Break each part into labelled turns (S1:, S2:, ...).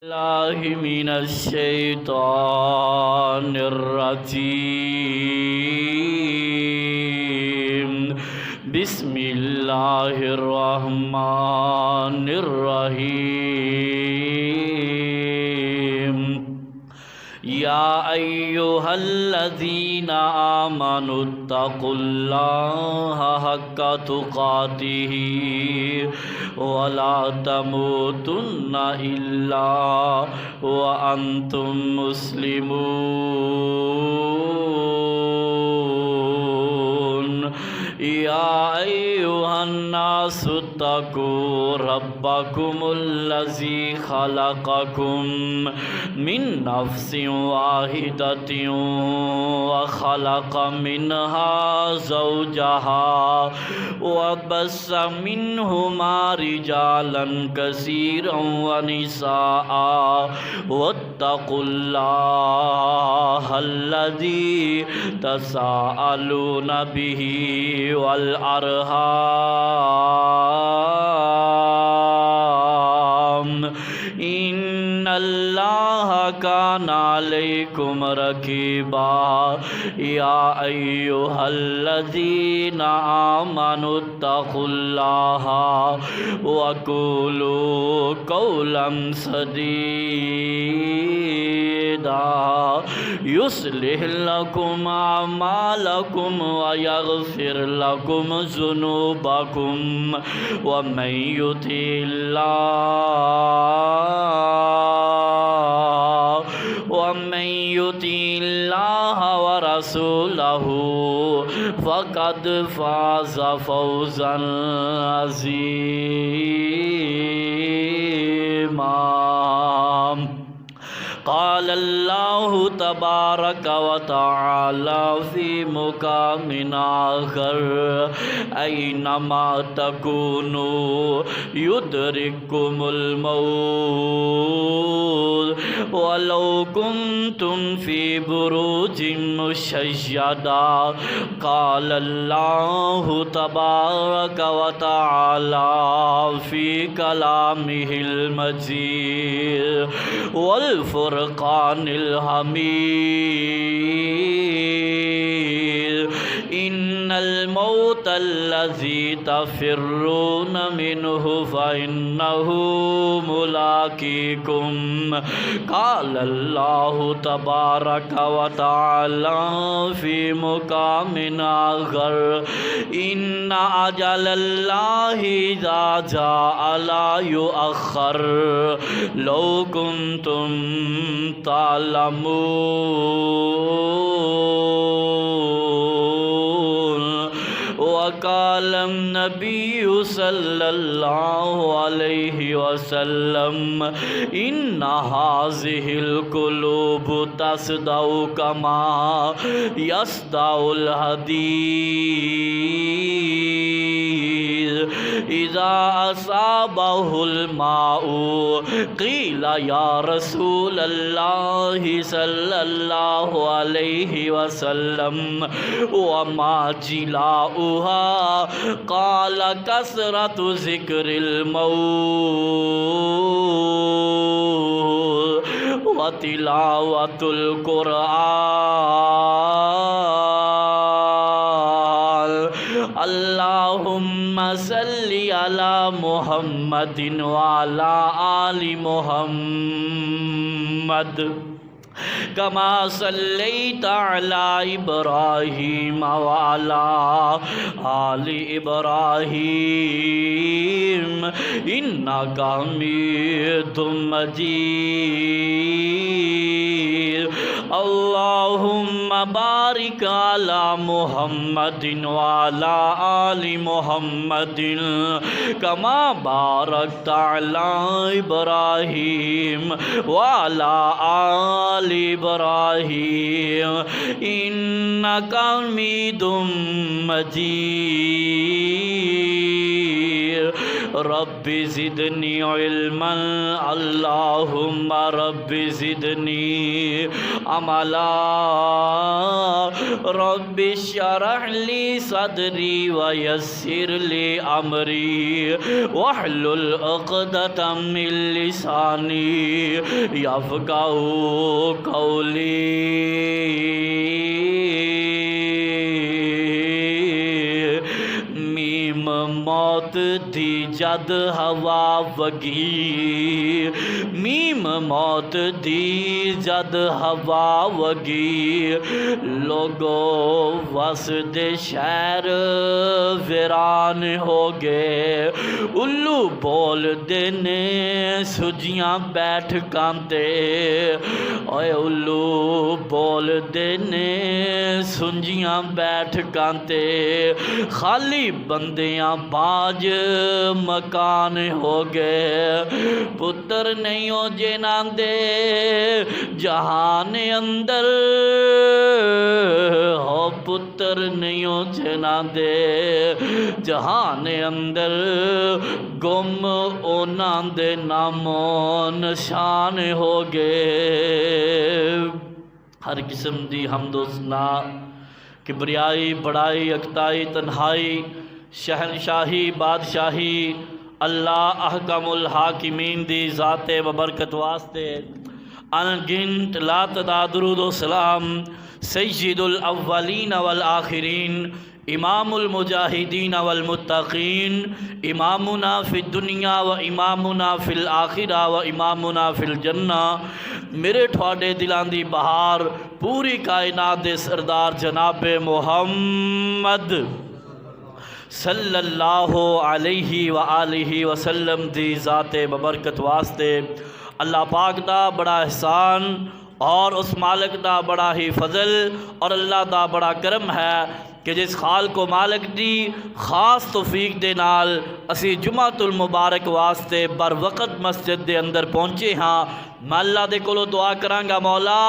S1: الله من الشيطان الرجيم بسم الله الرحمن الرحيم يا أيها الذين آمنوا اتقوا الله حق تقاته ولا تموتن إلا وأنتم مسلمون يا أيها الناس اتقوا ربكم الذي خلقكم من نفس واحدة وخلق منها زوجها وبث منهما رجالا كثيرا ونساء واتقوا الله الذي تساءلون به والأرحام إن الله كان عليكم رقيبا يا أيها الذين آمنوا اتقوا الله وقولوا قولا سديدا يصلح لكم أعمالكم ويغفر لكم ذنوبكم ومن يطع الله ورسوله فقد فاز فوزا عظيما قال الله تبارك وتعالى في مقام آخر أينما تكونوا يدرككم الموت ولو كنتم في بروج مشيدة قال الله تبارك وتعالى في كلامه المجيد والفرقان الحميد إن الموت الذي تفرون منه فإنه ملاقيكم قال الله تبارك وتعالى في مقام آخر إن أجل الله إذا جاء لا يؤخر لو كنتم تعلمون وقال النبي صلى الله عليه وسلم إن هذه القلوب تصدع كما يصدع الحديد إذا أصابه الماء قيل يا رسول الله صلى الله عليه وسلم وما جلاؤها قال كثرة ذكر الموت وتلاوة القرآن اللهم صل على محمد وعلى آل محمد كما صليت على إبراهيم وعلى آل إبراهيم إنك حميد مجيد اللهم بارك على محمد وعلى آل محمد كما باركت على إبراهيم وعلى آل إبراهيم إنك حميد مجيد رب رب زدنی علما اللہم رب زدنی عملا رب اشرح لی صدری ویسر لی امری واحلل عقدۃ من لسانی یفقہوا قولی موت دی جد ہوا وگی میم موت دی جد ہوا وگی لوگو وسد شہر ویران ہو گئے الو بول دینے سجیاں بیٹھ کانتے اوے الو بول دینے سنجیاں بیٹھ کانتے خالی بندیاں باج مکان ہو گئے پتر نہیں ہو جنان دے جہان اندر ہو پتر نہیں ہو جنان دے جہان اندر گم اونا دے نامو نشان ہو گئے ہر قسم دی حمد و ثنا کبریائی بڑائی اکتائی تنہائی شہنشاہی بادشاہی اللہ احکم الحاکمین دی ذات و برکت واسطے انگنت لا تعداد درود و سلام سید الاولین والآخرین امام المجاہدین والمتقین امامنا فی الدنیا و امامنا فی الآخرہ و امامنا فی الجنہ میرے ٹھواڈے دلان دی بہار پوری کائنات دے سردار جناب محمد صلی اللہ علیہ وآلہ وسلم دی ذات ببرکت واسطے اللہ پاک دا بڑا احسان اور اس مالک دا بڑا ہی فضل اور اللہ دا بڑا کرم ہے کہ جس خالق و مالک دی خاص توفیق دے نال اسی جمعۃ المبارک واسطے بر وقت مسجد دے اندر پہنچے ہاں میں اللہ دے کولو دعا کرانگا مولا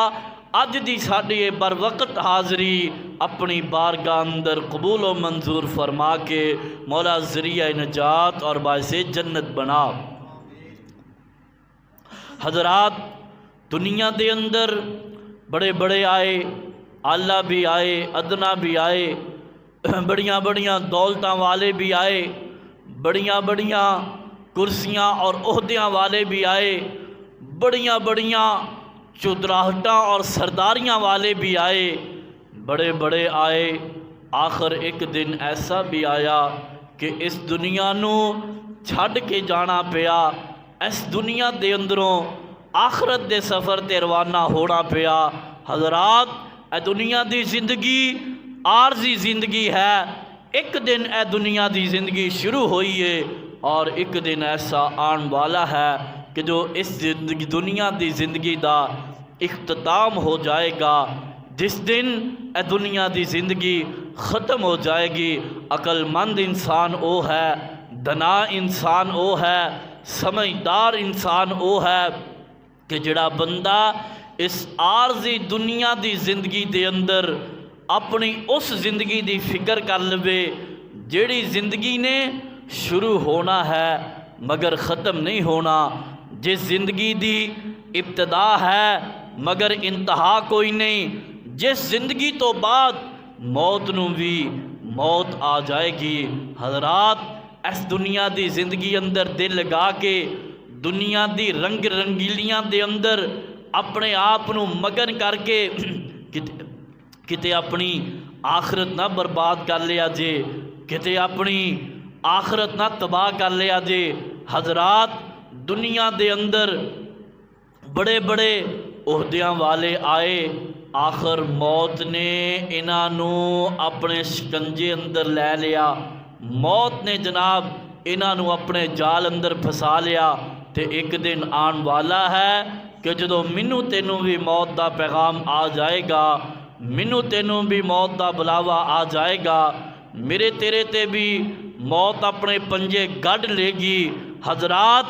S1: اج دی ساڈی بر وقت حاضری اپنی بارگاہ اندر قبول و منظور فرما کے مولا ذریعہ نجات اور باعث جنت بنا حضرات دنیا دے اندر بڑے بڑے آئے اعلیٰ بھی آئے ادنا بھی آئے بڑیاں بڑیاں دولتاں والے بھی آئے بڑیاں بڑیاں کرسیاں اور عہدیاں والے بھی آئے بڑیاں بڑیاں چودراہٹاں اور سرداریاں والے بھی آئے بڑے بڑے آئے آخر ایک دن ایسا بھی آیا کہ اس دنیا نو چھڈ کے جانا پیا اس دنیا دے اندروں آخرت دے سفر تے روانہ ہونا پیا حضرات اے دنیا دی زندگی عارضی زندگی ہے ایک دن اے دنیا دی زندگی شروع ہوئی ہے اور ایک دن ایسا آن والا ہے کہ جو اس دنیا دی زندگی دا اختتام ہو جائے گا جس دن اے دنیا دی زندگی ختم ہو جائے گی عقل مند انسان او ہے دنا انسان او ہے سمجھدار انسان او ہے کہ جڑا بندہ اس عارضی دنیا دی زندگی دے اندر اپنی اس زندگی دی فکر کر لوے جیڑی زندگی نے شروع ہونا ہے مگر ختم نہیں ہونا جس زندگی دی ابتدا ہے مگر انتہا کوئی نہیں جس زندگی تو بعد موت نو بھی موت آ جائے گی حضرات اس دنیا دی زندگی اندر دل لگا کے دنیا دی رنگ رنگیلیاں دے اندر اپنے آپ نو مگن کر کے کتے اپنی آخرت نہ برباد کر لیا جے کتے اپنی آخرت نہ تباہ کر لیا جے حضرات دنیا دے اندر بڑے بڑے عہدیاں والے آئے آخر موت نے انہاں نو اپنے شکنجے اندر لے لیا موت نے جناب انہاں نو اپنے جال اندر پھسا لیا تے ایک دن آن والا ہے کہ جدو منو تینوں بھی موت دا پیغام آ جائے گا منو تینوں بھی موت دا بلاوا آ جائے گا میرے تیرے تے بھی موت اپنے پنجے گڈ لے گی حضرات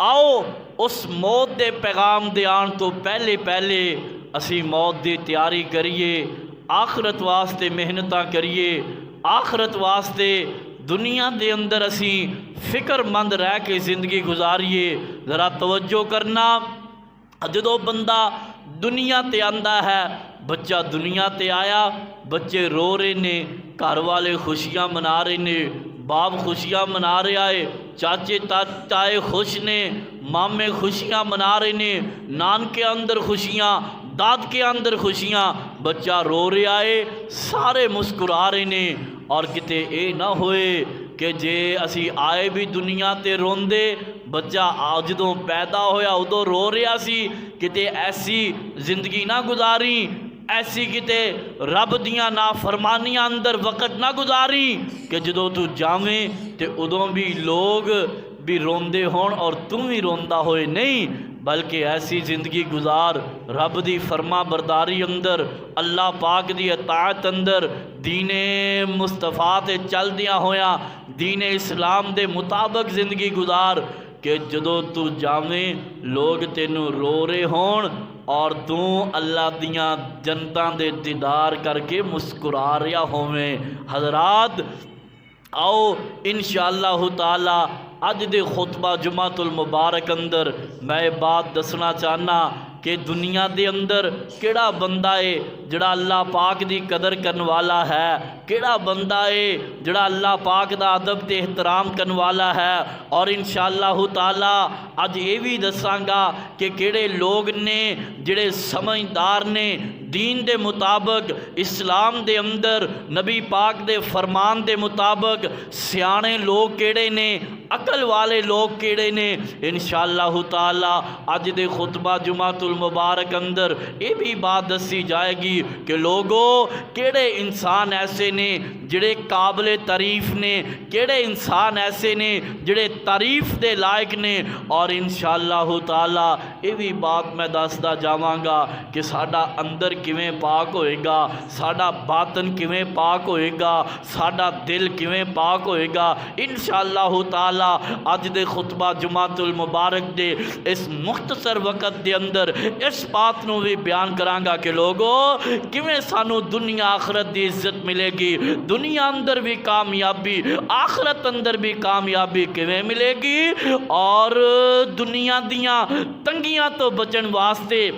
S1: آؤ اس موت دے پیغام دے آن تو پہلے پہلے اسی موت دی تیاری کریے آخرت واسطے محنتاں کریے آخرت واسطے دنیا دے اندر اسی فکر مند رہ کے زندگی گزاریے۔ ذرا توجہ کرنا، جدو بندہ دنیا تے آندا ہے، بچہ دنیا تے آیا، بچے رو رہے نے، گھر والے خوشیاں منا رہے نے، باپ خوشیاں منا رہا ہے، چاچے تائے خوش نے، مامے خوشیاں منا رہے نے، نان کے اندر خوشیاں، داد کے اندر خوشیاں، بچہ رو رہا ہے، سارے مسکرا رہے نے۔ اور کتے اے نہ ہوئے کہ جے اسی آئے بھی دنیا تے روندے، بچہ جدوں پیدا ہویا ادو رو رہا سی، کتے ایسی زندگی نہ گزاری، ایسی کتے رب دیاں نافرمانیاں اندر وقت نہ گزاری کہ جدوں تو جاویں تے ادوں بھی لوگ بھی روندے ہون اور تم بھی روندا ہوئے۔ نہیں، بلکہ ایسی زندگی گزار رب دی فرما برداری اندر، اللہ پاک دی اطاعت اندر، دین مصطفیٰ تے چل دیا ہویا دین اسلام دے مطابق زندگی گزار کہ جدو تو جاویں لوگ تینوں رو رہے ہون اور تو اللہ دیاں جنتاں دے دیدار کر کے مسکرا رہا ہوویں۔ حضرات آؤ انشاءاللہ تعالی اج دے خطبہ جمعۃ المبارک اندر میں بات دسنا چاہنا کہ دنیا دے اندر کیڑا بندہ ہے جڑا اللہ پاک دی قدر کرن والا ہے، کیڑا بندہ ہے جڑا اللہ پاک دا ادب تے احترام کرن والا ہے، اور انشاءاللہ تعالی اج یہ بھی دساں گا کہ کیڑے لوگ نے جڑے سمجھدار نے دین دے مطابق، اسلام دے اندر نبی پاک دے فرمان دے مطابق، سیانے لوگ کیڑے نے، عقل والے لوگ کیڑے نے۔ انشاءاللہ تعالی اج دے خطبہ جمعۃ المبارک اندر یہ بھی بات دسی جائے گی کہ لوگوں کیڑے انسان ایسے نے جڑے قابل تعریف نے، کیڑے انسان ایسے نے جڑے تعریف دے لائق نے، اور انشاءاللہ تعالی یہ بھی بات میں دسدا جاواں گا کہ ساڈا اندر کیویں پاک ہوئے گا، ساڈا باطن کیویں پاک ہوئے گا، ساڈا دل کیویں پاک ہوئے گا۔ انشاءاللہ تعالی اج دے خطبہ جمعۃ المبارک دے اس مختصر وقت دے اندر اس بات نو بھی بیان کراں گا کہ لوگوں کیویں سانو دنیا آخرت دی عزت ملے گی، دنیا اندر بھی کامیابی، آخرت اندر بھی کامیابی کیویں ملے گی، اور دنیا دیاں تنگیاں تو بچن واسطے،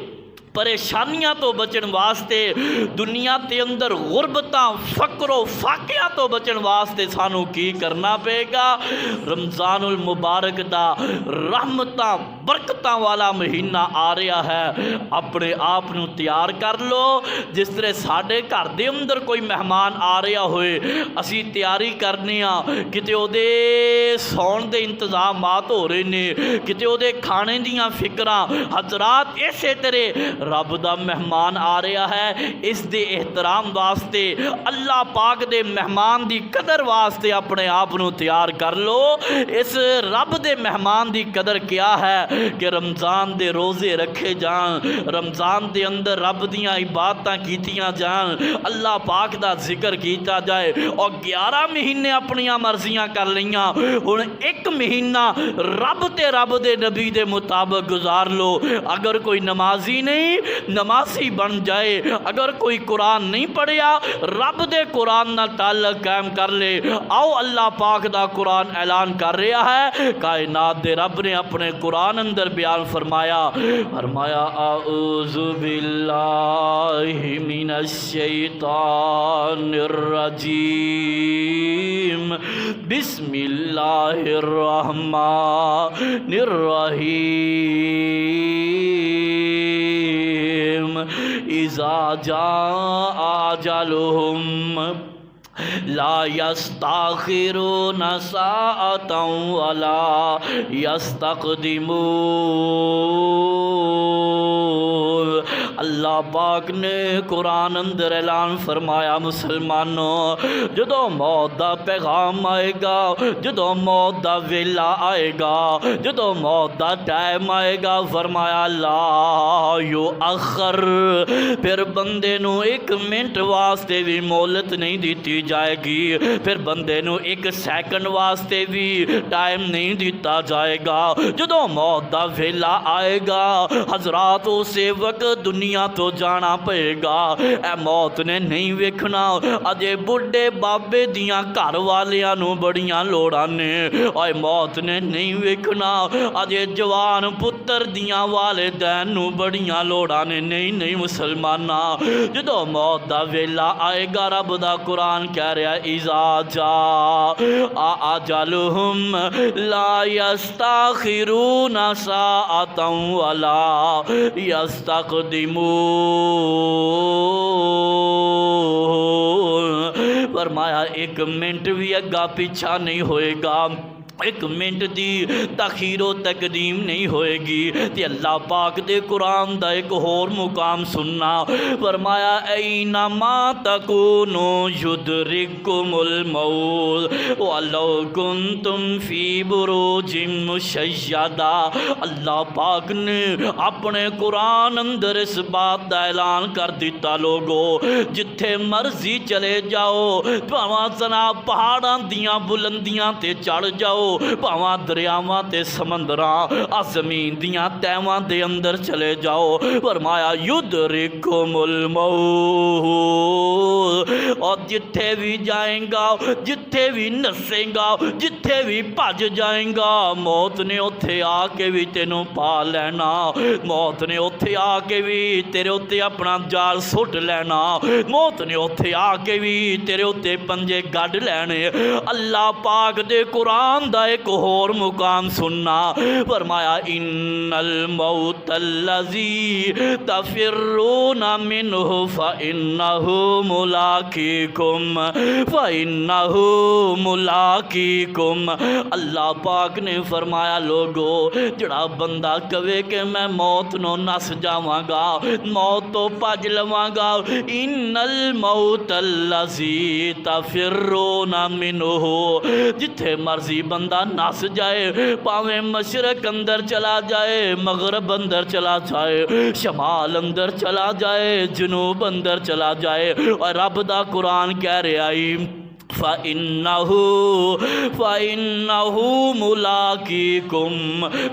S1: پریشانیاں تو بچن واسطے، دنیا تے اندر غربتاں، فقر و فاقیاں تو بچن واسطے سانو کی کرنا پے گا۔ رمضان المبارک دا رحمتاں برکتاں والا مہینہ آ رہا ہے، اپنے آپ نو تیار کر لو جس طرح ساڈے گھر دے اندر کوئی مہمان آ رہا ہوئے، اسی تیاری کرنے ہاں، کتے او دے سون دے انتظامات ہو رہے نے، کتے او دے کھانے دیاں فکراں۔ حضرات اسی طرح رب دا مہمان آ رہا ہے، اس دے احترام واسطے، اللہ پاک دے مہمان دی قدر واسطے اپنے آپ نو تیار کر لو۔ اس رب دے مہمان دی قدر کیا ہے کہ رمضان دے روزے رکھے جان، رمضان دے اندر رب دیاں عبادتاں کیتیاں جان، اللہ پاک دا ذکر کیتا جائے، اور 11 مہینے اپنیاں مرضیاں کر لیاں، ہن ایک مہینہ رب تے رب دے نبی دے مطابق گزار لو۔ اگر کوئی نمازی نہیں نمازی بن جائے، اگر کوئی قرآن نہیں پڑھیا رب دے قرآن نہ تعلق قائم کر لے۔ آؤ اللہ پاک دا قرآن اعلان کر رہا ہے، کائنات دے رب نے اپنے قرآن اندر بیان فرمایا اعوذ باللہ من الشیطان الرجیم بسم اللہ الرحمن الرحیم اذا جاء اجلهم لا يستاخرون ساعة ولا يستقدمون۔ اللہ پاک نے قرآن اندر اعلان فرمایا، مسلمانوں جدو موت دا پیغام آئے گا، جدو موت دا ویلا آئے گا، جدو موت دا ٹائم آئے گا، فرمایا لا یؤخر، پھر بندے نو ایک منٹ واسطے بھی مہلت نہیں دیتی جائے گی، پھر بندے نو ایک سیکنڈ واسطے بھی ٹائم نہیں دیتا جائے گا۔ جدو موت دا ویلا آئے گا حضرات، اسے وقت دنیا تو جانا پئے گا، اے موت نے نہیں ویکھنا، اجے بڈھے بابے دیاں گھر والیاں نو بڑیاں لوڑاں نے، اے موت نے نہیں ویکھنا، اجے جوان پتر دیاں والدین نو بڑیاں لوڑاں نے، نہیں مسلماناں، جدو موت دا ویلا آئے گا رب دا قرآن کہہ رہا ہے اذا جاء اجلہم لا یستاخرون ساعتا ولا یستقدمون، فرمایا ایک منٹ بھی اگا پیچھا نہیں ہوئے گا، ایک منٹ دی تاخیر و تقدیم نہیں ہوئے گی۔ تے اللہ پاک دے قرآن دا ایک اور مقام سننا، فرمایا اینما تکونو یدرککم الموت ولو کنتم فی بروج مشیدہ، اللہ پاک نے اپنے قرآن اندر اس بات دا اعلان کر دیتا، لوگو جتھے مرضی چلے جاؤ، پاواں سنا پہاڑاں دیاں بلندیاں تے چڑھ جاؤ، پاواں دریاواں تے سمندراں زمین دیاں تہواں دے اندر چلے جاؤ، فرمایا یدرککم الموت، اور جتھے بھی جائیں گا، جتھے بھی نسیں گا، جتھے بھی بھج جائیں گا، موت نے اتھے آ کے بھی تینوں پا لینا، موت نے اتھے آ کے بھی تیرے اتھے اپنا جال سٹ لینا، موت نے اتھے آ کے بھی تیرے اتھے پنجے گڈ لینے۔ اللہ پاک دے قرآن دا ایک اور مقام سننا، فرمایا ان الموت الذی تفرون منہ فإنہ ملاقیکم فإنہ ملاقیکم، اللہ پاک نے فرمایا لوگو جڑا بندہ کہے کہ میں موت نو نس جاواں گا، موت تو پج لواں گا، ان الموت الذی تفرون منہ، جتھے مرضی بندہ نس جائے، پاویں مشرق اندر چلا جائے، مغرب اندر چلا جائے، شمال اندر چلا جائے، جنوب اندر چلا جائے، اور رب دا قرآن کہہ رہا ہے فَإِنَّهُ مُلَاقِيكُمْ،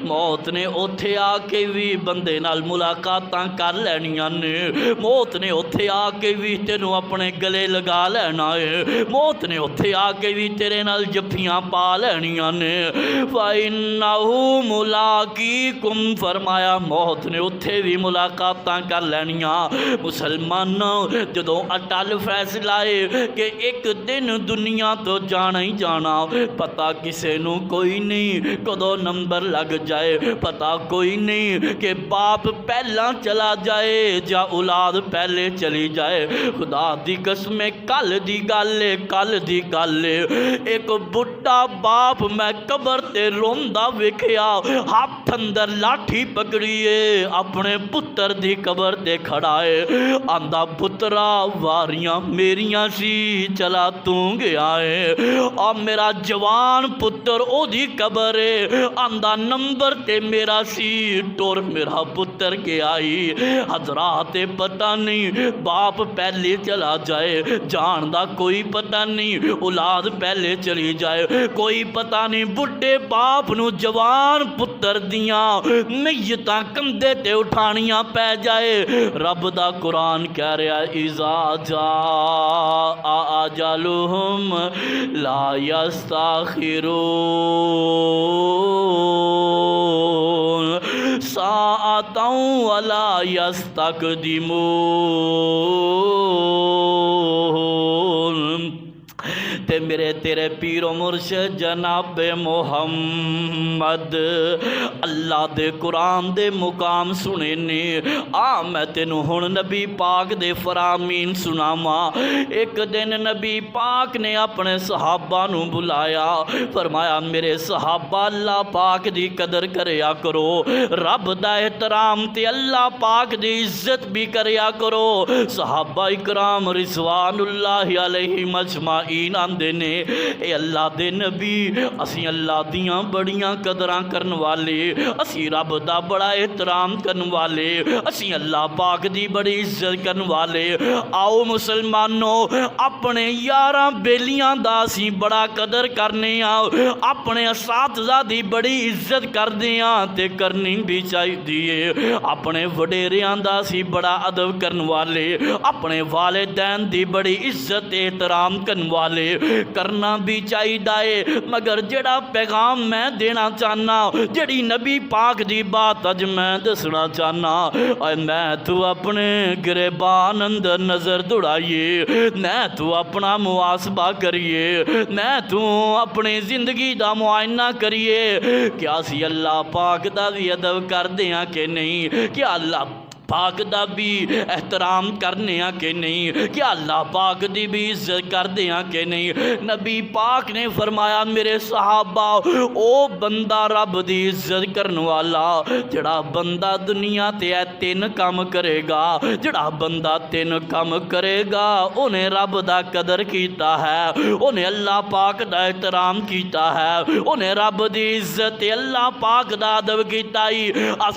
S1: موت نے اتھے آ کے بھی بندے نال ملاقاتاں کر لینیاں نے، موت نے اتھے آ کے بھی تینوں اپنے گلے لگا لینا ہے، موت نے اتھے آ کے بھی تیرے نال جفیاں پا لینیاں نے، فَإِنَّهُ مُلَاقِيكُمْ، فرمایا موت نے اتھے بھی ملاقاتاں کر لینیاں۔ مسلمانوں جدوں اٹل فیصلہ ہے کہ ایک دن دنیا تو جانا ہی جانا، پتہ کسے نو کوئی نہیں کدو نمبر لگ جائے، پتہ کوئی نہیں کہ باپ پہلا چلا جائے یا اولاد پہلے چلی جائے، خدا دی قسم کل دی گل ایک بڈھا باپ میں قبر تے روندا ویکھیا، ہاتھ اندر لاٹھی پکڑیے اپنے پتر دی قبر تے کھڑا ہے، آندا پترا واریاں میریاں سی چلا توں گیا ہے، اور میرا جوان پتر او دی قبر ہے، آندا نمبر تے میرا سی ٹور میرا پتر کے آئی۔ حضرات پتہ نہیں باپ پہلے چلا جائے، جان دا کوئی پتہ نہیں، اولاد پہلے چلی جائے کوئی پتہ نہیں، بڈھے باپ نو جوان پتر دیاں میتاں کندھے تے اٹھانیاں پہ جائے۔ رب دا قرآن کہہ رہا ہے اذا جاء اجلہم لا یستاخرون ساعتا ولا یستقدمون۔ تے میرے تیرے پیر و مرشد جناب محمد اللہ دے قرآن دے مقام سنے نے، میں تینوں ہن نبی پاک دے فرامین سناواں۔ ایک دن نبی پاک نے اپنے صحابہ نو بلایا، فرمایا میرے صحابہ اللہ پاک دی قدر کریا کرو، رب دا احترام تے اللہ پاک دی عزت بھی کریا کرو۔ صحابہ اکرام رضوان اللہ علیہم اجمعین آندے نے اے اللہ دے نبی اسی اللہ دیاں بڑیاں قدراں کرن والے، اسی رب دا بڑا احترام کرن والے، اسی اللہ پاک دی بڑی عزت کرن والے۔ آؤ مسلمانوں، اپنے یاراں بیلیاں دا اسی بڑا قدر کرنے ہاں، اپنے اساتذہ دی بڑی عزت کردے ہاں تے کرنی بھی چاہیے۔ اپنے وڈیریاں دا اسی بڑا ادب کرن والے، اپنے والدین دی بڑی عزت احترام کرن والے کرنا بھی چاہیے۔ مگر جڑا پیغام میں دینا چاہنا، جڑی نبی پاک دی بات اج میں دسنا چاہنا، اے میں تو اپنے گریبان اندر نظر دوڑائیے، میں تو اپنا محاسبہ کریے، میں تو اپنی زندگی دا معائنہ کریے، کیا اسی اللہ پاک دا بھی ادب کر دیاں کہ نہیں؟ کیا اللہ پاک دا بھی احترام کرنے ہاں کہ نہیں؟ کیا اللہ پاک دی بھی عزت کردے ہاں کہ نہیں؟ نبی پاک نے فرمایا میرے صحابہ، او بندہ رب دی عزت کرن والا جڑا بندہ دنیا تے اے 3 کام کرے گا، جڑا بندہ 3 کام کرے گا انہیں رب دا قدر کیتا ہے، انہیں اللہ پاک دا احترام کیتا ہے، انہیں رب دی عزت اللہ پاک دا ادب کیتا ہی۔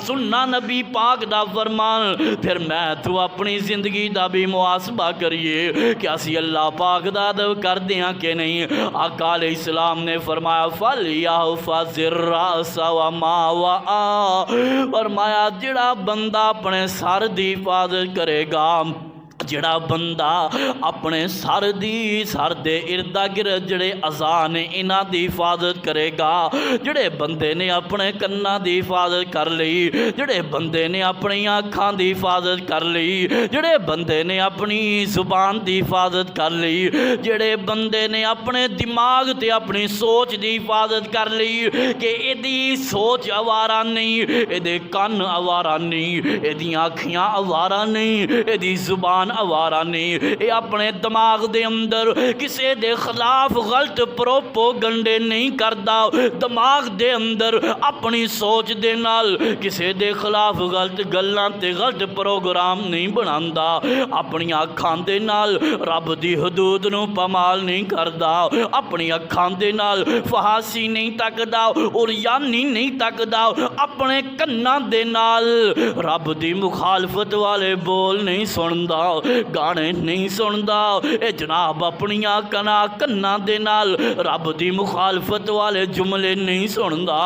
S1: سننا نبی پاک دا فرمان، پھر میں تو اپنی زندگی دا بھی محاسبہ کریے، کیا اسی اللہ پاک دا ادب کر دیاں کہ نہیں؟ آقا علیہ السلام نے فرمایا فَلْيَحْفَظِ الرَّأْسَ وَمَا وَعَى، فرمایا جڑا بندہ اپنے سر دی حفاظت کرے گا، جڑا بندہ اپنے سر دے ارد گرد جڑے اعضاء نے انہاں دی حفاظت کرے گا، جڑے بندے نے اپنے کناں دی حفاظت کر لی، جڑے بندے نے اپنی آنکھاں دی حفاظت کر لی، جڑے بندے نے اپنی زبان دی حفاظت کر لی، جڑے بندے نے اپنے دماغ تے اپنی سوچ دی حفاظت کر لی کہ ایدی سوچ آوارہ نہیں، ایدے کان آوارہ نہیں، ایدی آنکھیاں آوارہ نہیں، ایدی زبان آوارہ نہیں، اے اپنے دماغ دے اندر کسے دے خلاف غلط پروپوگنڈے نہیں کردا، دماغ دے اندر اپنی سوچ دے نال کسے دے خلاف غلط گلاں تے غلط پروگرام نہیں بناندا، اپنی اکھاں دے نال رب دی حدود نو پامال نہیں کردا، اپنی اکھاں دے نال فحاشی نہیں تکدا، عریانی نہیں تکدا، اپنے کناں دے نال رب دی مخالفت والے بول نہیں سندا، گانے نہیں سندا، اے جناب اپنی کناں دے نال رب دی مخالفت والے جملے نہیں سندا،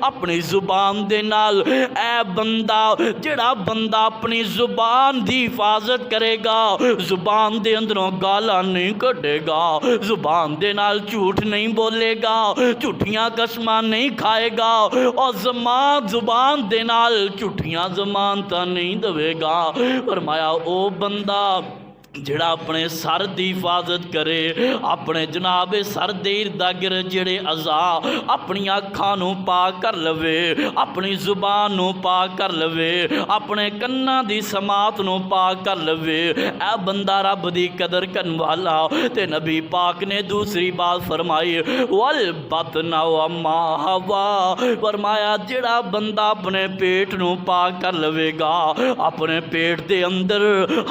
S1: اپنی زبان دے نال اے بندہ جڑا بندہ اپنی زبان دی حفاظت کرے گا، زبان دے اندروں گالاں نہیں کڈے گا، زبان دے نال جھوٹ نہیں بولے گا، جھوٹیاں قسماں نہیں کھائے گا، اور زبان دے نال جھوٹیاں ضمانتاں نہیں دے گا۔ فرمایا او بندہ جڑا اپنے سر دی حفاظت کرے، اپنے جناب سر دے ارد گرد جڑے اعضاء اپنی اکھاں نو پاک کر لوے، اپنی زبان نو پاک کر لوے، اپنے کناں دی سماعت نو پاک کر لوے، اے بندہ رب دی قدر کرن والا۔ تے نبی پاک نے دوسری بات فرمائی والبطن وما حوى، فرمایا جڑا بندہ اپنے پیٹ نو پاک کر لوے گا، اپنے پیٹ دے اندر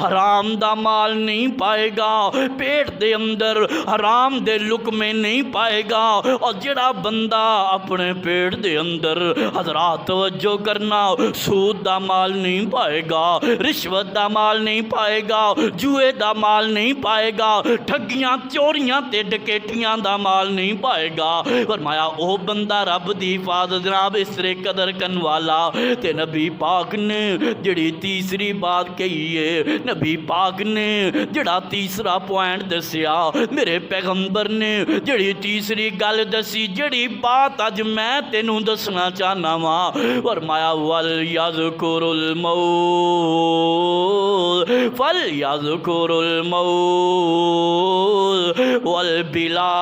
S1: حرام دا مال نہیں پائے گا، پیٹ دے اندر حرام دے لقمے نہیں پائے گا، اور جڑا بندہ اپنے پیٹ دے اندر حضرات توجہ کرنا سود دا مال نہیں پائے گا، رشوت دا مال نہیں پائے گا، جوئے دا مال نہیں پائے گا، ٹھگیاں چوریاں تے ڈکیٹیاں دا مال نہیں پائے گا، فرمایا او بندہ رب دی حفاظت جناب اس طرح قدر کرن والا۔ تے نبی پاک نے جڑی تیسری بات کہی ہے، نبی پاک نے جڑا تیسرا پوائنٹ دسیا، میرے پیغمبر نے جڑی تیسری گل دسی، جڑی بات اج میں تینوں دسنا چاہنا وا، فرمایا وَلْيَذْكُرُ الْمَوْتَ فَلْيَذْكُرُ الْمَوْتَ وَالْبِلَا،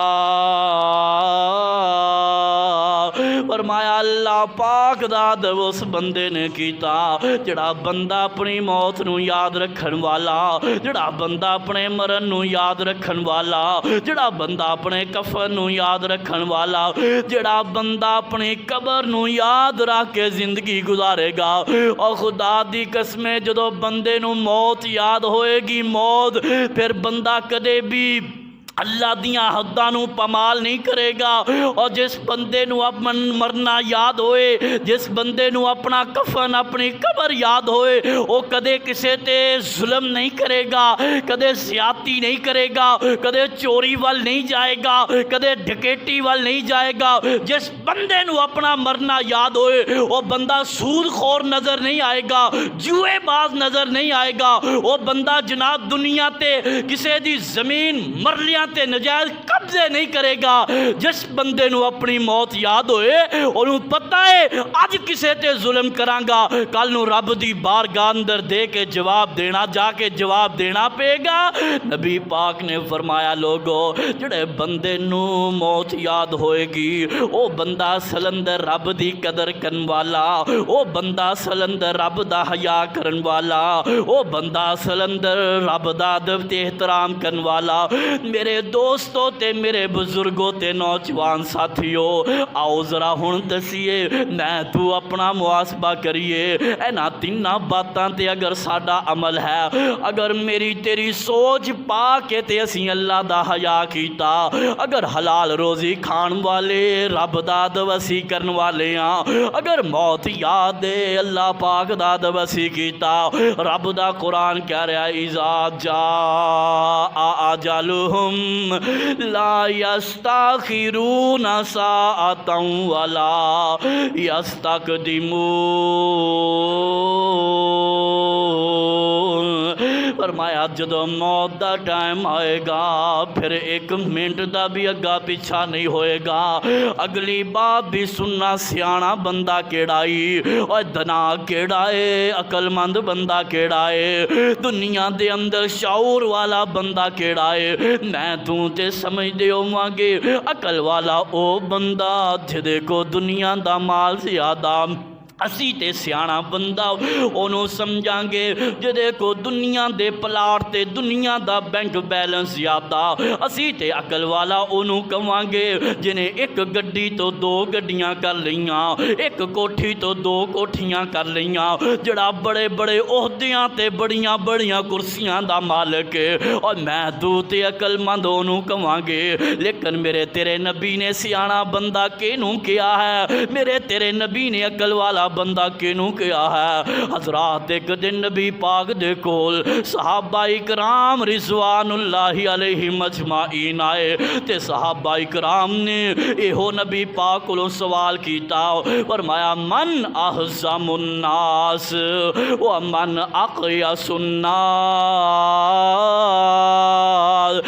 S1: فرمایا اللہ پاک دا ادب اس بندے نے کیتا جڑا بندہ اپنی موت نو یاد رکھن والا، جڑا بندہ اپنے مرن نو یاد رکھن والا، جڑا بندہ اپنے کفن نو یاد رکھن والا، جڑا بندہ اپنی قبر نو یاد رکھ کے زندگی گزارے گا، اور خدا دی قسمیں جدو بندے نو موت یاد ہوئے گی موت، پھر بندہ کدے بھی اللہ دیاں حداں نو پامال نہیں کرے گا۔ اور جس بندے نو اپنا مرنا یاد ہوئے، جس بندے نو اپنا کفن اپنی قبر یاد ہوئے، وہ کدے کسے تے ظلم نہیں کرے گا، کدے زیادتی نہیں کرے گا، کدے چوری وال نہیں جائے گا، کدے ڈکیٹی وال نہیں جائے گا۔ جس بندے نو اپنا مرنا یاد ہوئے وہ بندہ سود خور نظر نہیں آئے گا، جوئے باز نظر نہیں آئے گا، وہ بندہ جناب دنیا تے کسے دی زمین مرلیاں تے نجائز قبضے نہیں کرے گا۔ جس بندے نو اپنی موت یاد ہوئے انہوں پتہ ہے اج کسے تے ظلم کرانگا، کل نو رب دی بارگاہ اندر دے کے جواب دینا، جا کے جواب دینا پے گا۔ نبی پاک نے فرمایا لوگو جڑے بندے نو موت یاد ہوئے گی او بندہ سلندر رب دی قدر کرن والا، او بندہ سلندر رب دا حیا کرن والا، او بندہ سلندر رب دا ادب تے احترام کرن والا۔ میرے دوستو تے میرے بزرگوں تے نوجوان ساتھیو، آؤ ذرا ہن دسیے میں تو اپنا محاسبہ کریے، اینا تیناں باتاں تے اگر ساڈا عمل ہے، اگر میری تیری سوچ پا کے تے اسی اللہ دا حیا کیتا، اگر حلال روزی کھان والے رب دا ادب اسی کرن والے ہاں، اگر موت یاد ہے اللہ پاک دا ادب اسی کیتا، رب دا قرآن کہہ رہا ہے اذا جاء اجلہم لا یستاخرون ساعتا ولا یستقدمون۔ فرمایا جدو موت دا ٹائم آئے گا پھر ایک منٹ دا بھی اگا پیچھا نہیں ہوئے گا۔ اگلی بات بھی سننا، سیانا بندہ کیڑائی اور دنا کیڑائے، عقل مند بندہ کیڑائے، دنیا دے اندر شعور والا بندہ کیڑائے۔ میں تو تے سمجھ دے ہوں گے عقل والا او بندہ جدے کو دنیا دا مال زیادہ، اسی تے سیانا بندہ انہوں سمجھاں گے جدے کو دنیا دے پلاٹ تے دنیا دا بینک بیلنس زیادہ، اسی تے عقل والا انہوں کہاں گے جنہیں ایک گڈی تو دو گڈیاں کر لیاں، ایک کوٹھی تو دو کوٹھیاں کر لیاں، جڑا بڑے بڑے عہدیاں تے بڑیاں بڑیاں کرسیاں دا مالک ہے، اور میں تو تے عقل مند انہوں کہاں گے۔ لیکن میرے تیرے نبی نے سیانا بندہ کینوں کیا ہے، میرے تیرے نبی نے عقل والا بندہ کینوں کیا ہے۔ حضرات ایک دن نبی پاک دے کول صحابہ اکرام رضوان اللہ علیہ مجمعین آئے تے صحابہ اکرام نے ایہو نبی پاک کو سوال کیتا، فرمایا من احزم الناس ومن اقیس الناس۔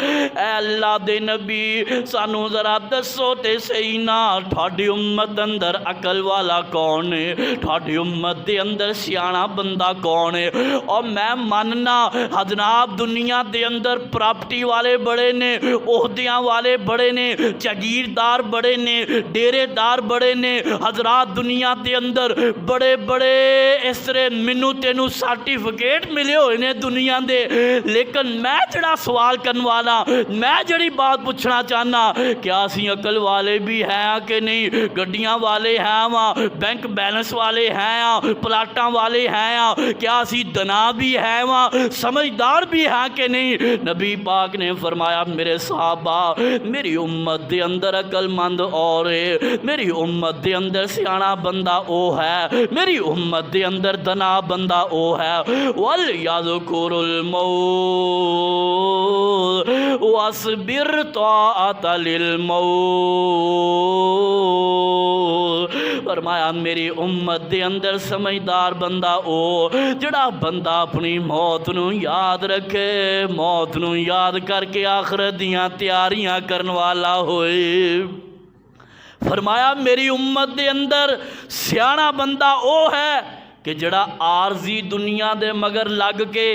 S1: اے اللہ دے نبی سانو ذرا دسو تے صحیح نا تھوڑی امت اندر عقل والا کون ہے، تھوڑی امت دے اندر سیانا بندہ کون ہے۔ اور میں ماننا حضرات دنیا دے اندر پراپرٹی والے بڑے نے، عہدیاں والے بڑے نے، جاگیردار بڑے نے، ڈیرے دار بڑے نے، حضرات دنیا دے اندر بڑے بڑے اس طرح منو تینو سرٹیفکیٹ ملے ہوئے نے دنیا دے۔ لیکن میں جڑا سوال کرن والا، میں جڑی بات پوچھنا چاہنا، کیا اسی عقل والے بھی ہیں کہ نہیں، گڈیاں والے ہیں وہاں، بینک بیلنس والے ہیں، پلاٹاں والے ہیں، کیا اسی دنا بھی ہیں وہاں، سمجھدار بھی ہیں کہ نہیں۔ نبی پاک نے فرمایا میرے صحابہ میری امت دے اندر عقل مند اور ہے، میری امت دے اندر سیانا بندہ او ہے، میری امت دے اندر دنا بندہ او ہے۔ وَلْيَذْكُرُ الْمَوْتَ وَاصْبِرْ طَاعَةً لِلْمَوْتِ۔ فرمایا میری امت دے اندر سمجھدار بندہ او جڑا بندہ اپنی موت نو یاد رکھے، موت نو یاد کر کے آخرت دیاں تیاریاں کرن والا ہوئے۔ فرمایا میری امت دے اندر سیانا بندہ او ہے کہ جڑا عارضی دنیا دے مگر لگ کے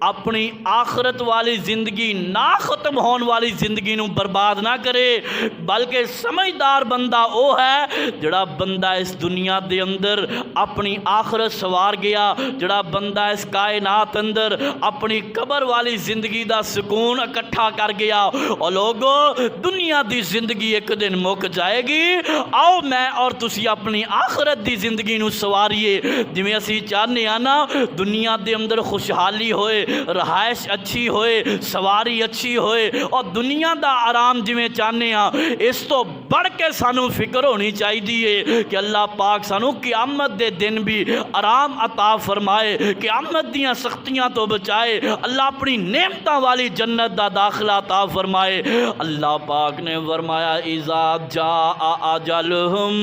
S1: اپنی آخرت والی زندگی نہ ختم ہون والی زندگی نو برباد نہ کرے، بلکہ سمجھدار بندہ او ہے جڑا بندہ اس دنیا دے اندر اپنی آخرت سوار گیا، جڑا بندہ اس کائنات اندر اپنی قبر والی زندگی دا سکون اکٹھا کر گیا۔ اور لوگو دنیا دی زندگی ایک دن مک جائے گی، آؤ میں اور تسی اپنی آخرت دی زندگی نو سواریے، جویں اسی چاہنے آنا دنیا دے اندر خوشحالی ہوئے، رہائش اچھی ہوئے، سواری اچھی ہوئے اور دنیا دا آرام جویں چاہنے ہاں، اس تو بڑھ کے سانو فکر ہونی چاہیے کہ اللہ پاک سانو قیامت دے دن بھی آرام عطا فرمائے، قیامت دیاں سختیاں تو بچائے، اللہ اپنی نعمتاں والی جنت دا داخلہ عطا فرمائے۔ اللہ پاک نے فرمایا اذا جاء اجلہم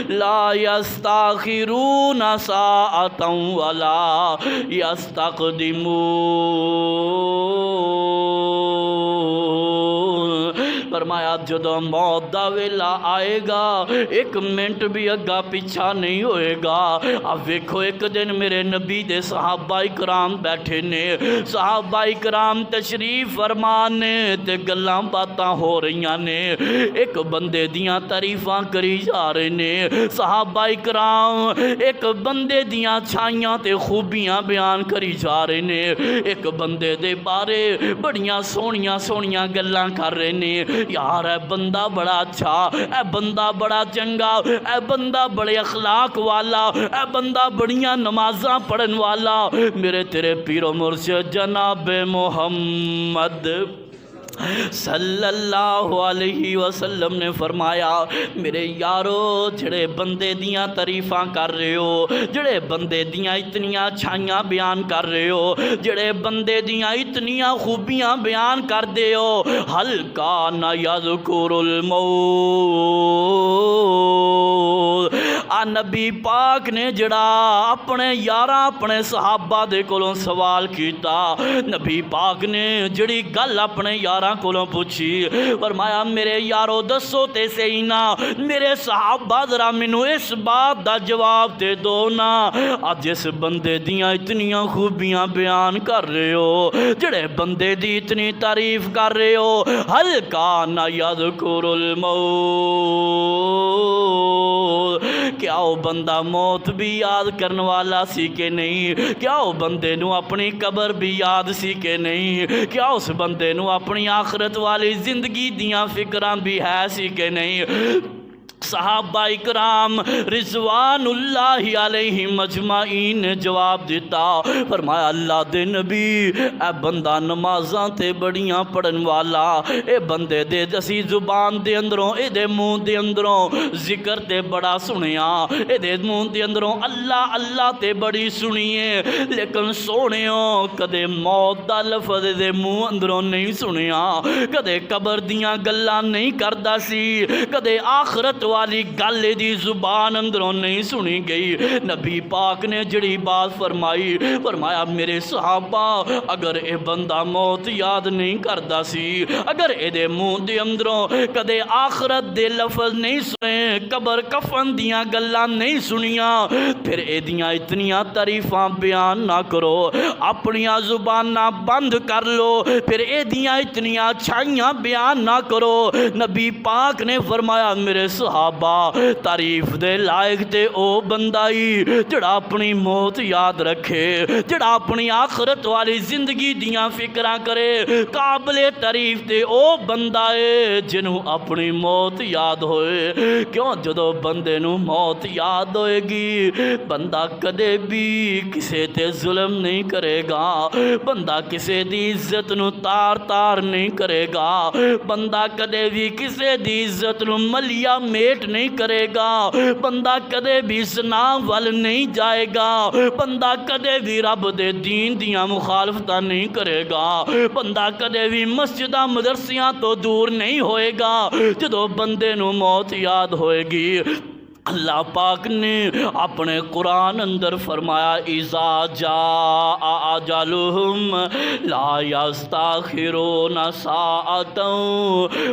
S1: لا یستاخرون ساعتا ولا یستقدمون۔ فرمایا جدو موت دا ویلا آئے گا ایک منٹ بھی اگا پیچھا نہیں ہوئے گا۔ اب ویکھو ایک دن میرے نبی دے صحابہ کرام بیٹھے نے، صحابہ کرام تشریف فرمان نے تے گلاں باتاں ہو رہیاں نے، ایک بندے دیاں تعریفاں کری جا رہے نے، صحابہ کرام ایک بندے دیاں چھائیاں تے خوبیاں بیان کری جا رہے نے، ایک بندے دے بارے بڑیاں سونیاں سونیاں گلاں کر رہے نے، یار اے بندہ بڑا اچھا، اے بندہ بڑا چنگا، اے بندہ بڑے اخلاق والا، اے بندہ بڑیاں نمازاں پڑھن والا۔ میرے تیرے پیر و مرشد جناب محمد صلی اللہ علیہ وسلم نے فرمایا میرے یارو جڑے بندے دیاں تعریفاں کر رہے ہو، جڑے بندے دیاں اتنیاں چھائیاں بیان کر رہے ہو، جڑے بندے دیاں اتنیاں خوبیاں بیان کر دے ہو، حل کان یذکر الموت، نبی پاک نے جڑا اپنے یاراں اپنے صحابہ دے کولوں سوال کیتا، نبی پاک نے جڑی گل اپنے یاراں کولوں پوچھی، فرمایا میرے یارو دسو تے صحیح نا، میرے صحابہ ذرا مینوں اس بات دا جواب دے دو نا، اج جس بندے دیاں اتنیاں خوبیاں بیان کر رہے ہو، جڑے بندے دی اتنی تعریف کر رہے ہو، حل کان یذکر الموت، کیا وہ بندہ موت بھی یاد کرن والا سی کہ نہیں؟ کیا وہ بندے نو اپنی قبر بھی یاد سی کہ نہیں؟ کیا اس بندے نو اپنی آخرت والی زندگی دیاں فکراں بھی ہے سی کہ نہیں؟ صحابہ اکرام رضوان اللہ علیہ مجمعین نے جواب دیتا، فرمایا اللہ دے نبی اے بندہ نمازاں تے بڑیاں پڑھن والا، اے بندے دے دسی زبان دے اندروں اے دے منہ دے اندروں ذکر تے بڑا سنیا، اے دے منہ دے اندروں اللہ اللہ تے بڑی سنیے، لیکن سونیوں کدے موت دا لفظ دے منہ اندروں نہیں سنیا، کدے قبر دیاں گلاں نہیں کردا سی، کدے آخرت والی گل دی زبان اندروں نہیں سنی گئی۔ نبی پاک نے جڑی بات فرمائی، فرمایا میرے صحابہ اگر اے بندہ موت یاد نہیں کردا سی، اگر اے دے منہ دے اندروں کدے آخرت دے لفظ نہیں سنے، قبر کفن دیاں گلاں نہیں سنیاں، پھر اے دیاں اتنیاں تعریفاں بیان نہ کرو، اپنیاں زباناں بند کر لو، پھر اے دیاں اتنیاں چھائیاں بیان نہ کرو۔ نبی پاک نے فرمایا میرے صحابہ تعریف دے لائق تے او بندائی جڑا اپنی موت یاد رکھے، جڑا اپنی آخرت والی زندگی دیاں فکراں کرے، قابل تعریف تے او بندائے جنہوں اپنی موت یاد ہوئے۔ کیوں جدو بندے نو موت یاد ہوئے گی بندہ کدے بھی کسے تے ظلم نہیں کرے گا، بندہ کسے دی عزت نو تار تار نہیں کرے گا، بندہ کدے بھی کسے دی عزت نو ملیا میٹ نہیں کرے گا، بندہ کدے بھی زنا ول نہیں جائے گا، بندہ کدے بھی رب دے دین دیاں مخالفتہ نہیں کرے گا، بندہ کدے بھی مسجدہ مدرسیاں تو دور نہیں ہوئے گا۔ جدو بندے نو موت یاد ہوئے گی اللہ پاک نے اپنے قرآن اندر فرمایا اذا جاء اجلہم لا یستاخرون ساعتا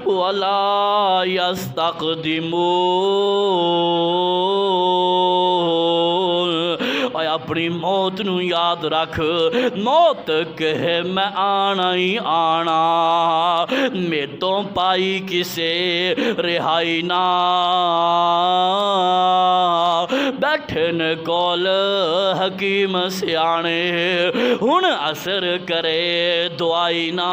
S1: ولا یستقدمون۔ اے اپنی موت نو یاد رکھ، موت کہے میں آنا ہی آنا، میں تو پائی کسے رہائی نہ، بیٹھن کول حکیم سیانے ہن اثر کرے دعائی نہ،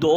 S1: 2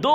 S1: 2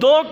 S1: 2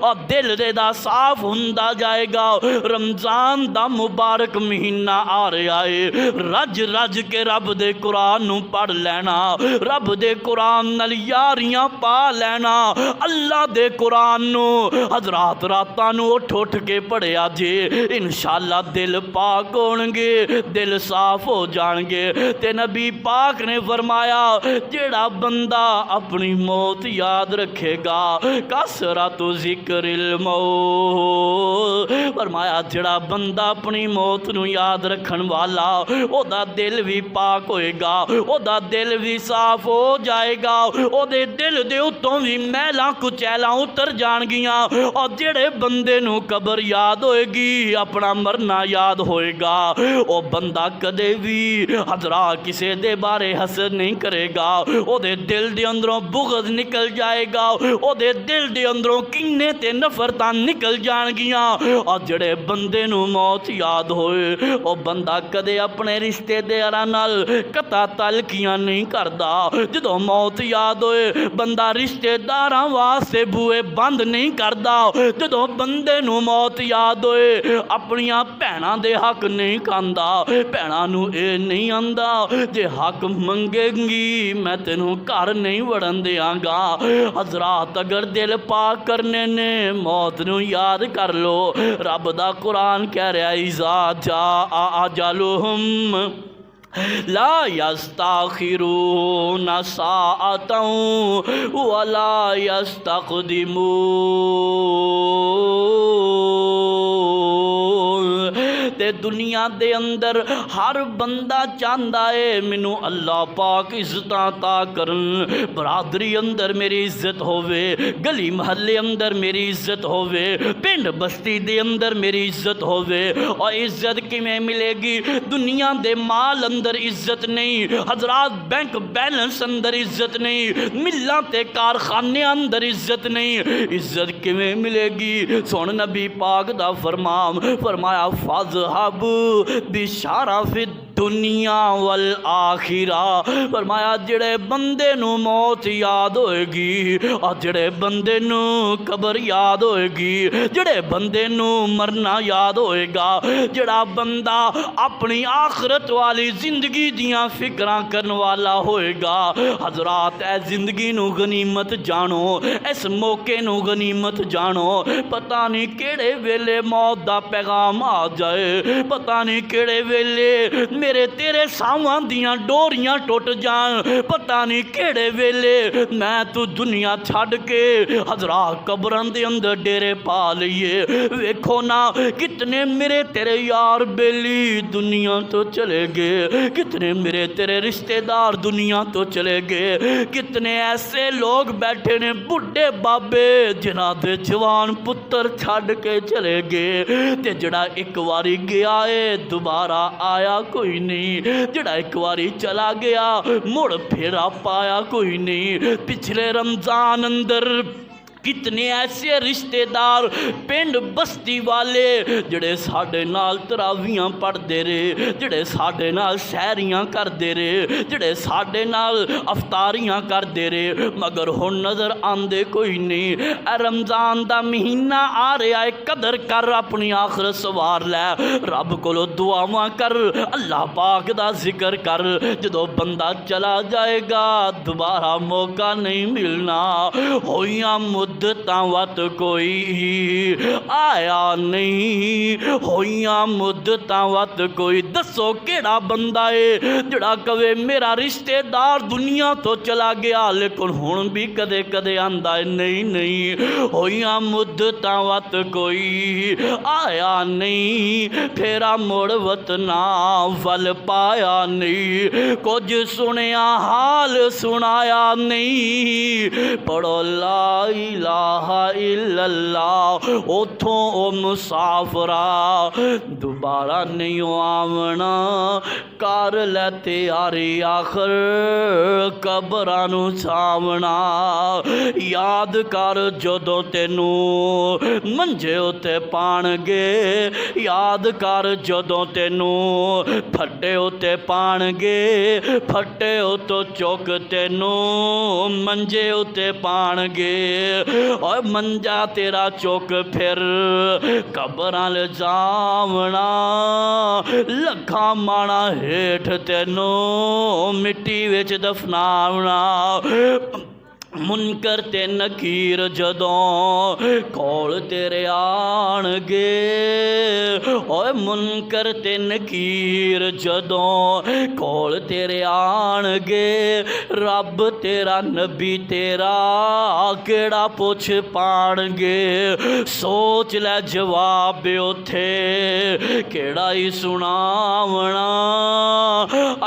S1: اور دل دے دا صاف ہوندا جائے گا۔ رمضان دا مبارک مہینہ آ رہا ہے، رج رج کے رب دے قرآن نو پڑھ لینا، رب دے قرآن نال یاریاں پا لینا، اللہ دے قرآن نو حضرات راتاں نو اٹھ اٹھ کے پڑھیا جے، انشاءاللہ دل پاک ہون گے، دل صاف ہو جان گے۔ تے نبی پاک نے فرمایا جیڑا بندہ اپنی موت یاد رکھے گا، کثرت ذکر الموت، فرمایا جیڑا بندہ اپنی موت نو یاد رکھن والا او دا دل بھی پاک ہوئے گا، او دا دل بھی صاف ہو جائے گا، او دے دل دے اتوں بھی میلاں کچیلاں اتر جان گیاں، اور جیڑے بندے نو قبر یاد ہوئے گی اپنا مرنا یاد ہوئے گا، او بندہ کدے بھی حضرات کسے دے بارے حسد نہیں کرے گا، او دے دل دے اندروں بغض نکل جائے گا، او دے دل دے اندروں کینے تے نفرتاں نکل جان گیاں، اور جڑے بندے نو موت یاد ہوئے او بندہ کدے اپنے رشتے داراں نال قطع تعلقیاں نہیں کردا، جدوں موت یاد ہوئے بندہ رشتے داراں واسطے بوئے بند نہیں کردا، جدوں بندے نو موت یاد ہوئے اپنیاں بھیناں دے حق نہیں کاندا، بھیناں نو اے نہیں آندا جے حق منگے گی میں تینوں گھر نہیں وڑن دیاں گا۔ حضرات اگر دل پاک کرنے نے موت نو یاد کر لو، رب دا قرآن کہہ رہا ہے اذا جاء اجلہم لا یستاخرون ساعۃ ولا یستقدمون۔ تے دنیا دے اندر ہر بندہ چاہندا ہے مینوں اللہ پاک عزتاں عطا کرن، برادری اندر میری عزت ہووے، گلی محلے اندر میری عزت ہووے، پنڈ بستی دے اندر میری عزت ہووے۔ اور عزت کیویں ملے گی؟ دنیا دے مال اندر عزت نہیں، حضرات بینک بیلنس اندر عزت نہیں، ملاں تے کارخانے اندر عزت نہیں، عزت کیویں ملے گی؟ سن نبی پاک دا فرمان، فرمایا فاذهبوا بشرف الدنیا والآخرہ، فرمایا جڑے بندے نو موت یاد ہوئے گی اور جڑے بندے نو قبر یاد ہوئے گی، جڑے بندے نو مرنا یاد ہوئے گا، جڑا بندہ اپنی آخرت والی زندگی دیاں فکراں کرن والا ہوئے گا، حضرات اے زندگی نو غنیمت جانو، اس موقع نو غنیمت جانو، پتہ نہیں کیڑے ویلے موت دا پیغام آ جائے، پتہ نہیں کیڑے ویلے میرے تیرے ساواں دیاں ڈوریاں ٹوٹ جان، پتہ نہیں کیڑے ویلے میں تو دنیا چھڈ کے حضرات قبراں دے اندر ڈیرے پا لئیے۔ ویکھو نا کتنے میرے تیرے یار بیلی دنیا تو چلے گئے، کتنے میرے تیرے رشتہ دار دنیا تو چلے گئے، کتنے ایسے لوگ بیٹھے نے بڈھے بابے جنہاں دے جوان پتر چھڈ کے چلے گئے، تے جڑا ایک واری گیا ہے دوبارہ آیا کوئی نہیں، جڑا ایک واری چلا گیا مڑ پھیرا پایا کوئی نہیں۔ پچھلے رمضان اندر کتنے ایسے رشتے دار پنڈ بستی والے جڑے ساڈے نال تراویاں پڑھ دے رہے، جڑے ساڈے نال سحریاں کر دے رہے، جڑے ساڈے نال افطاریاں کر دے رہے، مگر ہن نظر آندے کوئی نہیں۔ اے رمضان دا مہینہ آ رہا ہے، قدر کر، اپنی آخرت سوار لے، رب کولو دعاواں کر، اللہ پاک دا ذکر کر، جدو بندہ چلا جائے گا دوبارہ موقع نہیں ملنا۔ ہویاں مدتاں وقت کوئی آیا نہیں، ہویاں مدتاں وقت کوئی، دسو کیڑا بندہ ہے جڑا کہے میرا رشتے دار دنیا تو چلا گیا لیکن ہن بھی کدے کدے آندا ہے نہیں نہیں، ہویاں مدتاں وقت کوئی آیا نہیں، پھیرا مڑ وطنا ول پایا نہیں، کچھ سنیا حال سنایا نہیں، پڑھو لا الہ الا اللہ، اتھوں او مسافرہ دوبارہ نہیں آونا، کر لے تیاری آخر قبرانو چھاونا، یاد کر جدو تینو منجے اتے پان گے، یاد کر جدو تینو پھٹے اتے پان گے، پھٹے اتو چوک تینو منجے اتے پان گے، اور منجا تیرا چوک پھر قبراں لے جاونا لکھاں مانا ہیٹھ تینوں مٹی وچ دفناونا منکر تے نکیر جدوں کول تیرے آن گے اوے منکر تے نکیر جدوں کول تیرے آن گے رب تیرا نبی تیرا کیڑا پوچھ پان گے سوچ لے جواب اوتھے کیڑا ہی سناونا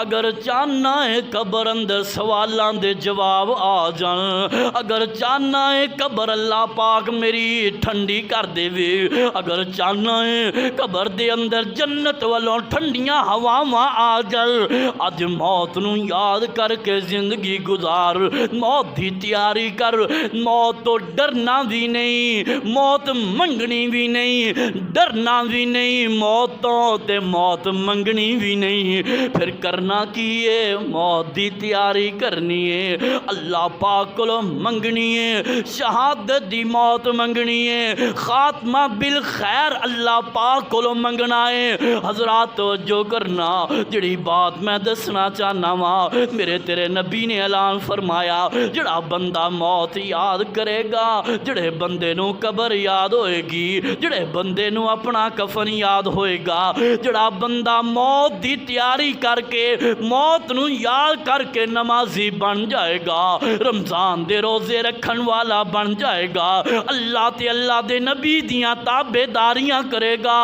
S1: اگر چاہنا ہے قبر اندر سوالاں دے جواب آ جان اگر چاہنا ہے قبر اللہ پاک میری ٹھنڈی کر دے وے اگر چاہنا ہے قبر دے اندر جنت والوں ٹھنڈیاں ہواواں آ جائے اج موت نو یاد کر کے زندگی گزار موت دی تیاری کر موت تو ڈرنا بھی نہیں موت منگنی بھی نہیں ڈرنا بھی نہیں موتوں تے موت منگنی بھی نہیں پھر کرنا کی ہے موت دی تیاری کرنی ہے اللہ پاک کو منگنی ہے شہادت دی موت منگنی ہے خاتمہ بالخیر اللہ پاک کو منگنا ہے حضرات توجہ کرنا جڑی بات میں دسنا چاہنا وا میرے تیرے نبی نے اعلان فرمایا جڑا بندہ موت یاد کرے گا جڑے بندے نو قبر یاد ہوئے گی جڑے بندے نو اپنا کفن یاد ہوئے گا جڑا بندہ موت دی تیاری کر کے موت نو یاد کر کے نمازی بن جائے گا رمضان دے روزے رکھن والا بن جائے گا اللہ تے اللہ دے نبی دیاں تابع داریاں کرے گا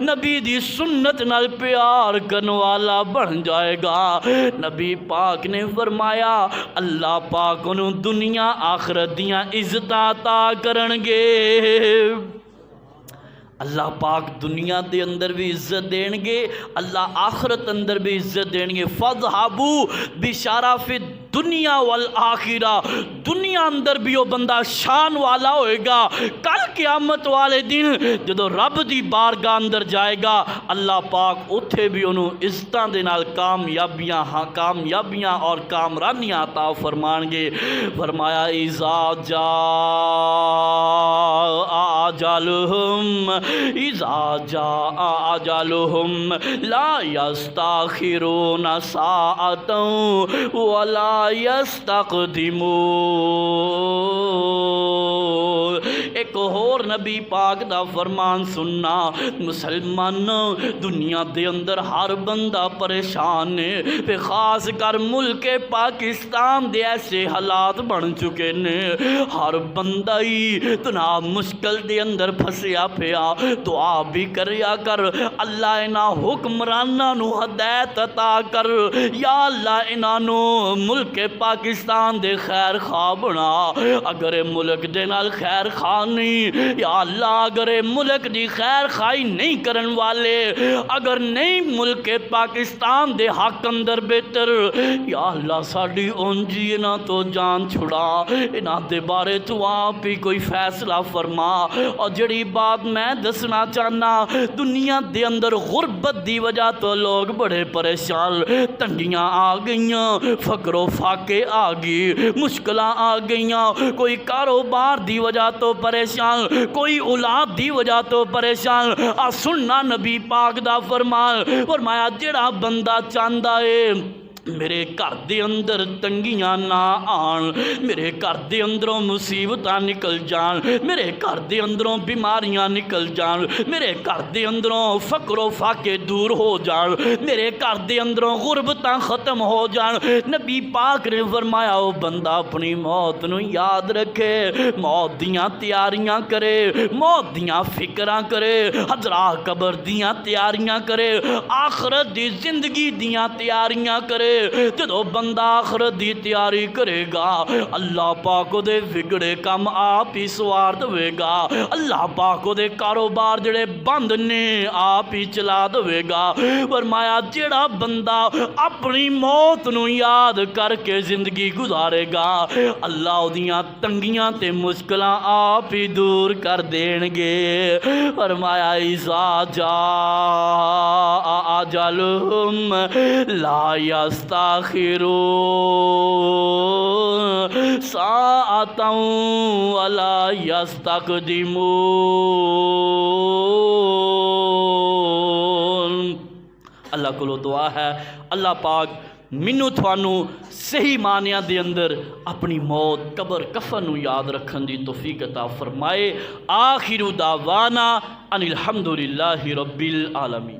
S1: نبی دی سنت نال پیار کرن والا بن جائے گا نبی پاک نے فرمایا اللہ پاک انہوں دنیا آخرت دیاں عزتاں عطا کرن گے اللہ پاک دنیا دے اندر بھی عزت دین گے اللہ آخرت اندر بھی عزت دین گے فَذْهَبُوا بِشَرَفِ دنیا والآخرہ دنیا اندر بھی وہ بندہ شان والا ہوئے گا کل قیامت والے دن جدو رب دی بارگاہ اندر جائے گا اللہ پاک اتھے بھی انہوں عزتاں دے نال کامیابیاں اور کامرانیاں عطا فرمان گے فرمایا اِذَا جَاءَ أَجَلُهُمْ اِذَا جَاءَ أَجَلُهُمْ لَا يَسْتَأْخِرُونَ سَاعَةً وَلَا يَسْتَقْدِمُونَ ایک اور نبی پاک دا فرمان سننا مسلمان دنیا دے اندر ہر بندہ پریشان ہے پہ خاص کر ملک پاکستان دے ایسے حالات بن چکے نے ہر بندہ ہی تنہا مشکل دے اندر پھسیا پیا دعا بھی کریا کر اللہ انہا حکمرانہ نو ہدایت عطا کر یا اللہ انہا نو ملک پاکستان دے خیر خواہ بنا اگر ملک دے نال خیر خواہ نہیں یا اللہ اگر ملک دی خیر خواہی نہیں کرن والے اگر نہیں ملک پاکستان دے حق اندر بہتر یا اللہ ساڑی اونجی انہا تو جان چھڑا انہا دے بارے تو آپ ہی کوئی فیصلہ فرما اور جڑی بات میں دسنا چاہنا دنیا دے اندر غربت دی وجہ تو لوگ بڑے پریشان تنگیاں آ گئیاں فقر و فاقے آ گئی مشکلیں آ گئیاں کوئی کاروبار دی وجہ تو پریشان کوئی اولاد دی وجہ تو پریشان سننا نبی پاک دا فرمایا جڑا بندہ چاہندا ہے میرے گھر دے اندر تنگیاں نہ آن میرے گھر دے اندروں مصیبتاں نکل جان میرے گھر دے اندروں بیماریاں نکل جان میرے گھر دے اندروں فقر و فاقے دور ہو جان میرے گھر دے اندروں غربتاں ختم ہو جان نبی پاک نے فرمایا وہ بندہ اپنی موت نو یاد رکھے موت دیاں تیاریاں کرے موت دیاں فکراں کرے حضرات قبر دیاں تیاریاں کرے آخرت دی زندگی دیاں تیاریاں کرے جدو بندہ آخرت دی تیاری کرے گا اللہ پاک دے بگڑے کم آپ ہی سوار دوے گا اللہ پاک دے کاروبار جڑے بند نے آپ ہی چلا دوے گا فرمایا جڑا بندہ اپنی موت نو یاد کر کے زندگی گزارے گا اللہ دیاں تنگیاں تے مشکلاں آپ ہی دور کر دین گے فرمایا اِذَا جَاءَ أَجَلُهُمْ لَا يَسْتَأْخِرُونَ یستاخرون ساعتا ولا یستقدمون۔ اللہ کو دعا ہے اللہ پاک مینوں تھانوں صحیح معنیاں دے اندر اپنی موت قبر کفن نو یاد رکھن دی توفیق عطا فرمائے۔ آخر دعوانا ان الحمدللہ رب العالمین۔